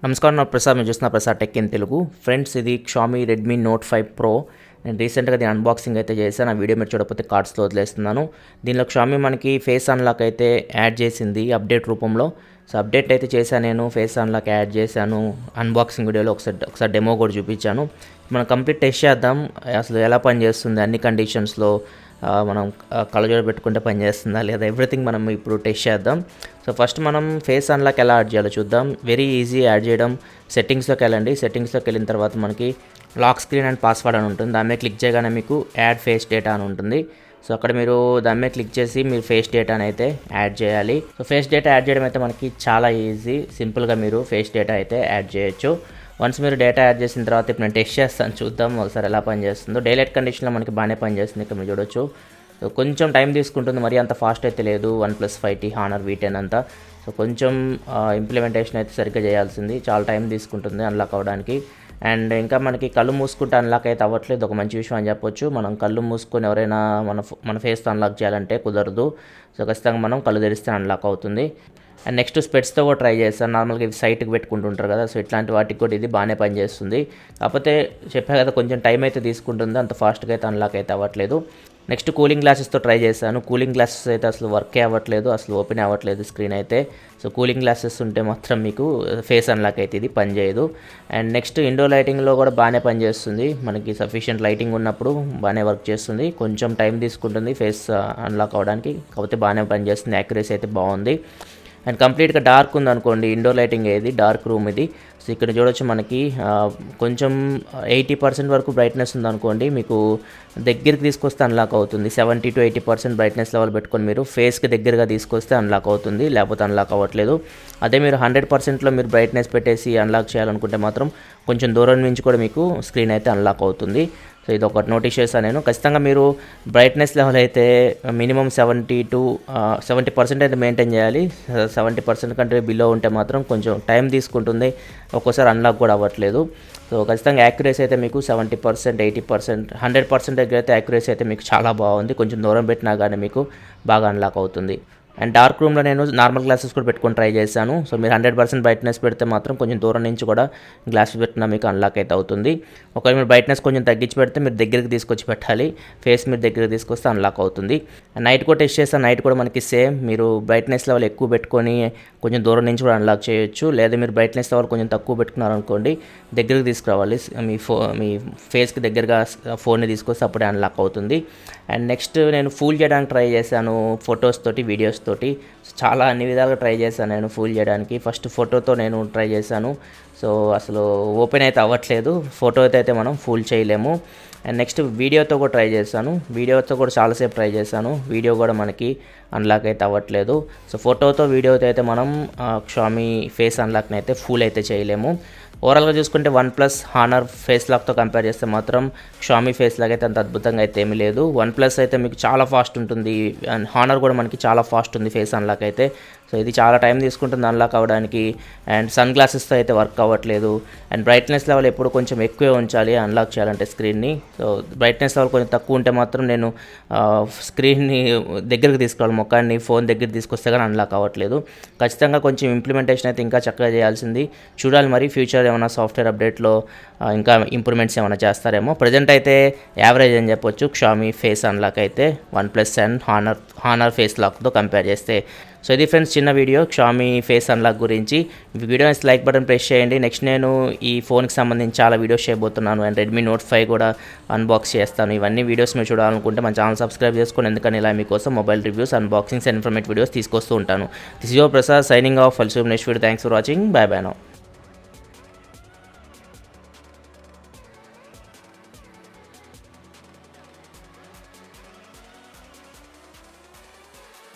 నమస్కారం, నా ప్రసాద్. మీరు చూస్తున్న Prasad tech in Telugu. Friends, ఇది Xiaomi Redmi Note 5 Pro. నేను రీసెంట్గా దీని అన్బాక్సింగ్ అయితే చేశాను. ఆ వీడియో మీరు చూడకపోతే కార్డ్స్లో వదిలేస్తున్నాను. దీనిలో Xiaomi మనకి ఫేస్ అన్లాక్ అయితే యాడ్ చేసింది అప్డేట్ రూపంలో. సో అప్డేట్ అయితే చేశాను, నేను ఫేస్ అన్లాక్ యాడ్ చేశాను. అన్బాక్సింగ్ వీడియోలో ఒకసారి డెమో కూడా చూపించాను. మనం కంప్లీట్ టెస్ట్ చేద్దాం, అసలు ఎలా పనిచేస్తుంది, అన్ని కండిషన్స్లో మనం కళ్ళజోడు పెట్టుకుంటే పనిచేస్తుందా లేదా, ఎవ్రీథింగ్ మనం ఇప్పుడు టెస్ట్ చేద్దాం. సో ఫస్ట్ మనం ఫేస్ అన్లాక్ ఎలా యాడ్ చేయాలో చూద్దాం. వెరీ ఈజీ యాడ్ చేయడం. సెట్టింగ్స్లోకి వెళ్ళండి. సెట్టింగ్స్లోకి వెళ్ళిన తర్వాత మనకి లాక్ స్క్రీన్ అండ్ పాస్వర్డ్ అని ఉంటుంది. దాని మీద క్లిక్ చేయగానే మీకు యాడ్ ఫేస్ డేటా అని ఉంటుంది. సో అక్కడ మీరు దాని మీద క్లిక్ చేసి మీరు ఫేస్ డేటాని అయితే యాడ్ చేయాలి. సో ఫేస్ డేటా యాడ్ చేయడం అయితే మనకి చాలా ఈజీ, సింపుల్గా మీరు ఫేస్ డేటా అయితే యాడ్ చేయొచ్చు. వన్స్ మీరు డేటా యాడ్ చేసిన తర్వాత ఇప్పుడు నేను టెస్ట్ చేస్తాను, చూద్దాం ఒకసారి ఎలా పనిచేస్తుందో. డైలైట్ కండిషన్లో మనకి బాగానే పనిచేస్తుంది, ఇక్కడ మీరు చూడొచ్చు. సో కొంచెం టైం తీసుకుంటుంది, మరి అంత ఫాస్ట్ అయితే లేదు. OnePlus 5T Honor V10 అంతా. సో కొంచెం ఇంప్లిమెంటేషన్ అయితే సరిగ్గా చేయాల్సింది, చాలా టైం తీసుకుంటుంది అన్లాక్ అవ్వడానికి. అండ్ ఇంకా మనకి కళ్ళు మూసుకుంటే అన్లాక్ అయితే అవ్వట్లేదు, ఒక మంచి విషయం అని చెప్పొచ్చు. మనం కళ్ళు మూసుకొని ఎవరైనా మన ఫేస్తో అన్లాక్ చేయాలంటే కుదరదు. సో ఖచ్చితంగా మనం కళ్ళు తెరిస్తే అన్లాక్ అవుతుంది. అండ్ నెక్స్ట్ స్పెట్స్తో కూడా ట్రై చేస్తాను. నార్మల్గా ఇవి సైట్కి పెట్టుకుంటుంటారు కదా, సో ఇట్లాంటి వాటికి కూడా ఇది బాగానే పనిచేస్తుంది. కాకపోతే చెప్పా కదా, కొంచెం టైం అయితే తీసుకుంటుంది, అంత ఫాస్ట్గా అయితే అన్లాక్ అయితే అవ్వట్లేదు. నెక్స్ట్ కూలింగ్ గ్లాసెస్తో ట్రై చేశాను. కూలింగ్ గ్లాసెస్ అయితే అసలు వర్కే అవ్వట్లేదు, అసలు ఓపెన్ అవ్వట్లేదు స్క్రీన్ అయితే. సో కూలింగ్ గ్లాసెస్ ఉంటే మాత్రం మీకు ఫేస్ అన్లాక్ అయితే ఇది పనిచేయదు. అండ్ నెక్స్ట్ ఇండోర్ లైటింగ్లో కూడా బాగానే పనిచేస్తుంది. మనకి సఫిషియంట్ లైటింగ్ ఉన్నప్పుడు బాగానే వర్క్ చేస్తుంది. కొంచెం టైం తీసుకుంటుంది ఫేస్ అన్లాక్ అవ్వడానికి, కాకపోతే బాగానే పనిచేస్తుంది. యాక్యురసీ అయితే బాగుంది. అండ్ కంప్లీట్గా డార్క్ ఉందనుకోండి, ఇండోర్ లైటింగ్ ఏది డార్క్ రూమ్ ఇది. సో ఇక్కడ చూడొచ్చు మనకి కొంచెం 80% వరకు బ్రైట్నెస్ ఉందనుకోండి, మీకు దగ్గరికి తీసుకొస్తే అన్లాక్ అవుతుంది. 70 to 80% బ్రైట్నెస్ లెవెల్ పెట్టుకొని మీరు ఫేస్కి దగ్గరగా తీసుకొస్తే అన్లాక్ అవుతుంది, లేకపోతే అన్లాక్ అవ్వట్లేదు. అదే మీరు 100%లో మీరు బ్రైట్నెస్ పెట్టేసి అన్లాక్ చేయాలనుకుంటే మాత్రం కొంచెం దూరం నుంచి కూడా మీకు స్క్రీన్ అయితే అన్లాక్ అవుతుంది. సో ఇది ఒకటి నోటీస్ చేశాను నేను. ఖచ్చితంగా మీరు బ్రైట్నెస్ లెవెల్ అయితే మినిమం 70% అయితే మెయింటైన్ చేయాలి. 70% కంటే బిలో ఉంటే మాత్రం కొంచెం టైం తీసుకుంటుంది, ఒక్కోసారి అన్లాక్ కూడా అవ్వట్లేదు. సో ఖచ్చితంగా యాక్యురసీ అయితే మీకు 70%, 80%, 100% దగ్గర అయితే యాక్యురసీ అయితే మీకు చాలా బాగుంది. కొంచెం దూరం పెట్టినా కానీ మీకు బాగా అన్లాక్ అవుతుంది. అండ్ డార్క్ రూమ్లో నేను నార్మల్ గ్లాసెస్ కూడా పెట్టుకొని ట్రై చేశాను. సో మీరు 100% బ్రైట్నెస్ పెడితే మాత్రం కొంచెం దూరం నుంచి కూడా గ్లాసెస్ పెట్టినా మీకు అన్లాక్ అయితే అవుతుంది. ఒకవేళ మీరు బ్రైట్నెస్ కొంచెం తగ్గించి పెడితే మీరు దగ్గరికి తీసుకొచ్చి పెట్టాలి, ఫేస్ మీరు దగ్గరికి తీసుకొస్తే అన్లాక్ అవుతుంది. అండ్ నైట్ కూడా టెస్ట్ చేస్తాను. నైట్ కూడా మనకి సేమ్, మీరు బ్రైట్నెస్ లెవెల్ ఎక్కువ పెట్టుకొని కొంచెం దూరం నుంచి కూడా అన్లాక్ చేయొచ్చు. లేదా మీరు బ్రైట్నెస్ లెవెల్ కొంచెం తక్కువ పెట్టుకున్నారనుకోండి, దగ్గరికి తీసుకురావాలి, మీ ఫేస్కి దగ్గరగా ఫోన్ని తీసుకొస్తే అప్పుడే అన్లాక్ అవుతుంది. అండ్ నెక్స్ట్ నేను ఫూల్ చేయడానికి ట్రై చేశాను, ఫొటోస్ తోటి, వీడియోస్ తోటి. చాలా అన్ని విధాలుగా ట్రై చేశాను నేను ఫూల్ చేయడానికి. ఫస్ట్ ఫోటోతో నేను ట్రై చేశాను. సో అసలు ఓపెన్ అయితే అవ్వట్లేదు, ఫోటో అయితే మనం ఫూల్ చేయలేము. అండ్ నెక్స్ట్ వీడియోతో కూడా ట్రై చేశాను. వీడియోతో కూడా చాలాసేపు ట్రై చేశాను, వీడియో కూడా మనకి అన్లాక్ అయితే అవ్వట్లేదు. సో ఫోటోతో వీడియోతో అయితే మనం Xiaomi ఫేస్ అన్లాక్ని అయితే ఫుల్ అయితే చేయలేము. ఓవరాల్గా చూసుకుంటే OnePlus Honor ఫేస్ లాక్తో కంపేర్ చేస్తే మాత్రం Xiaomi ఫేస్ లాక్ అయితే అంత అద్భుతంగా అయితే ఏమీ లేదు. OnePlus అయితే మీకు చాలా ఫాస్ట్ ఉంటుంది, అండ్ Honor కూడా మనకి చాలా ఫాస్ట్ ఉంది ఫేస్ అన్లాక్ అయితే. సో ఇది చాలా టైం తీసుకుంటుంది అన్లాక్ అవ్వడానికి. అండ్ సన్ గ్లాసెస్తో అయితే వర్క్ అవ్వట్లేదు. అండ్ బ్రైట్నెస్ లెవెల్ ఎప్పుడు కొంచెం ఎక్కువే ఉంచాలి అన్లాక్ చేయాలంటే స్క్రీన్ని. సో బ్రైట్నెస్ లెవెల్ కొంచెం తక్కువ ఉంటే మాత్రం నేను స్క్రీన్ని దగ్గరికి తీసుకోవాలి, ముఖాన్ని ఫోన్ దగ్గరికి తీసుకొస్తే కానీ అన్లాక్ అవ్వట్లేదు. ఖచ్చితంగా కొంచెం ఇంప్లిమెంటేషన్ అయితే ఇంకా చక్కగా చేయాల్సింది. చూడాలి మరి ఫ్యూచర్ ఏమైనా సాఫ్ట్వేర్ అప్డేట్లో ఇంకా ఇంప్రూవ్మెంట్స్ ఏమైనా చేస్తారేమో. ప్రజెంట్ అయితే యావరేజ్ అని చెప్పొచ్చు Xiaomi ఫేస్ అన్లాక్ అయితే OnePlus అండ్ Honor ఫేస్ లాక్తో కంపేర్ చేస్తే. సో ఇది ఫ్రెండ్స్, చిన్న వీడియో Xiaomi ఫేస్ అన్లాక్ గురించి. వీడియో లైక్ బటన్ ప్రెస్ చేయండి. నెక్స్ట్ నేను ఈ ఫోన్కి సంబంధించి చాలా వీడియోస్ చేయబోతున్నాను, అండ్ Redmi Note 5 కూడా అన్బాక్స్ చేస్తాను. ఇవన్నీ వీడియోస్ మీరు చూడాలనుకుంటే మన ఛానల్ సబ్స్క్రైబ్ చేసుకోండి, ఎందుకని ఇలా మీకోసం mobile reviews, unboxings and informative videos తీసుకొస్తూ ఉంటాను. This is your Prasad signing off. Next video. Thanks for watching. By by now.